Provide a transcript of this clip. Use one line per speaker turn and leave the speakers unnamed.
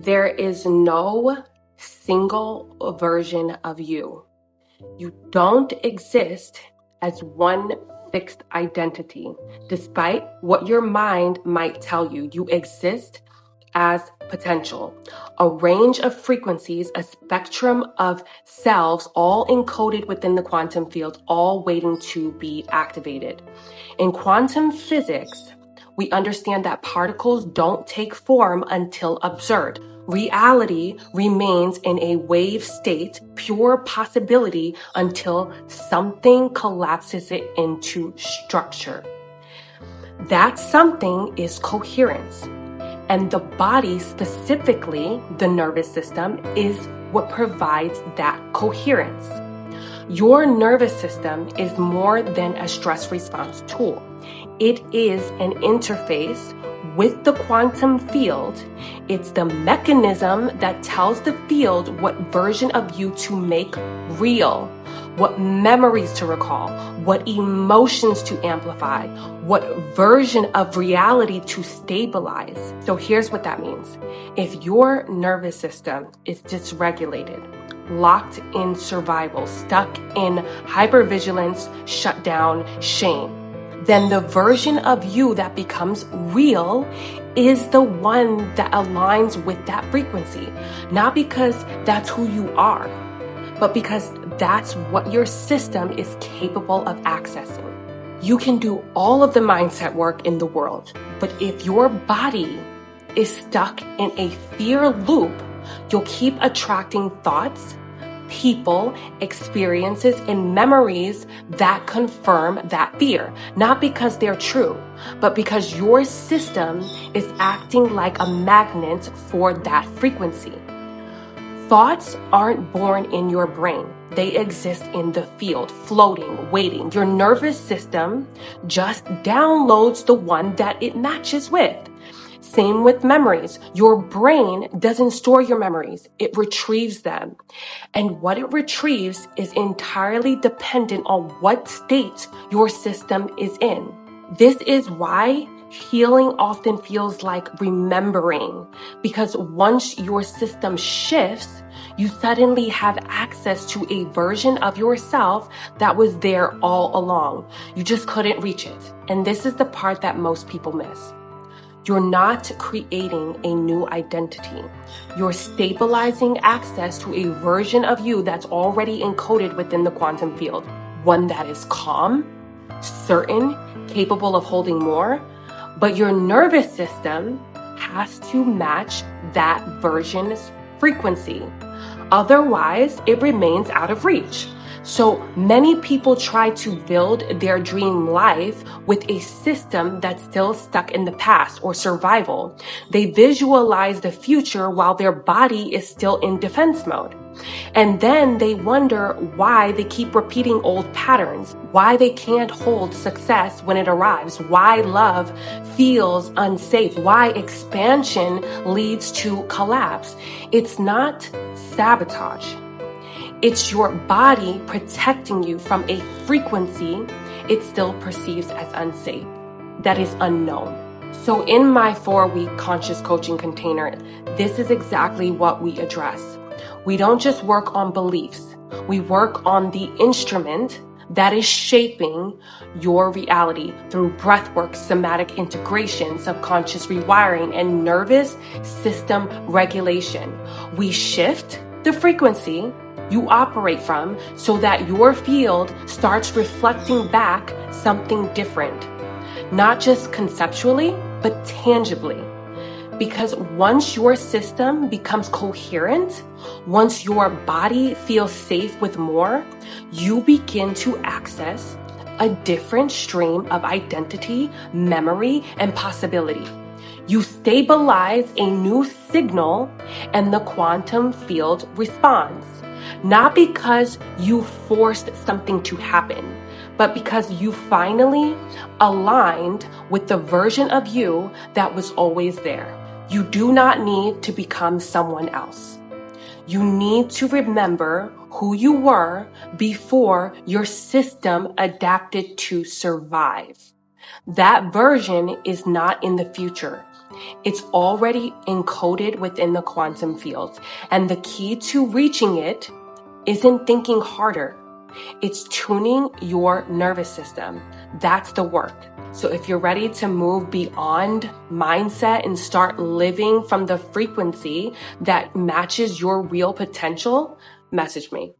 There is no single version of you. You don't exist as one fixed identity. Despite what your mind might tell you, you exist as potential, a range of frequencies, a spectrum of selves, all encoded within the quantum field, all waiting to be activated. In quantum physics, we understand that particles don't take form until observed. Reality remains in a wave state, pure possibility, until something collapses it into structure. That something is coherence. And the body, specifically the nervous system, is what provides that coherence. Your nervous system is more than a stress response tool. It is an interface with the quantum field. It's the mechanism that tells the field what version of you to make real, what memories to recall, what emotions to amplify, what version of reality to stabilize. So here's what that means. If your nervous system is dysregulated, locked in survival, stuck in hypervigilance, shutdown, shame, then the version of you that becomes real is the one that aligns with that frequency. Not because that's who you are, but because that's what your system is capable of accessing. You can do all of the mindset work in the world, but if your body is stuck in a fear loop, you'll keep attracting thoughts, people, experiences, and memories that confirm that fear. Not because they're true, but because your system is acting like a magnet for that frequency. Thoughts aren't born in your brain. They exist in the field, floating, waiting. Your nervous system just downloads the one that it matches with. Same with memories. Your brain doesn't store your memories. It retrieves them. And what it retrieves is entirely dependent on what state your system is in. This is why healing often feels like remembering, because once your system shifts, you suddenly have access to a version of yourself that was there all along. You just couldn't reach it. And this is the part that most people miss. You're not creating a new identity. You're stabilizing access to a version of you that's already encoded within the quantum field. One that is calm, certain, capable of holding more. But your nervous system has to match that version's frequency. Otherwise, it remains out of reach. So many people try to build their dream life with a system that's still stuck in the past or survival. They visualize the future while their body is still in defense mode. And then they wonder why they keep repeating old patterns, why they can't hold success when it arrives, why love feels unsafe, why expansion leads to collapse. It's not sabotage. It's your body protecting you from a frequency it still perceives as unsafe, that is unknown. So in my 4-week conscious coaching container, this is exactly what we address. We don't just work on beliefs. We work on the instrument that is shaping your reality through breathwork, somatic integration, subconscious rewiring, and nervous system regulation. We shift the frequency you operate from so that your field starts reflecting back something different, not just conceptually, but tangibly. Because once your system becomes coherent, once your body feels safe with more, you begin to access a different stream of identity, memory, and possibility. You stabilize a new signal and the quantum field responds. Not because you forced something to happen, but because you finally aligned with the version of you that was always there. You do not need to become someone else. You need to remember who you were before your system adapted to survive. That version is not in the future. It's already encoded within the quantum fields. And the key to reaching it isn't thinking harder. It's tuning your nervous system. That's the work. So if you're ready to move beyond mindset and start living from the frequency that matches your real potential, message me.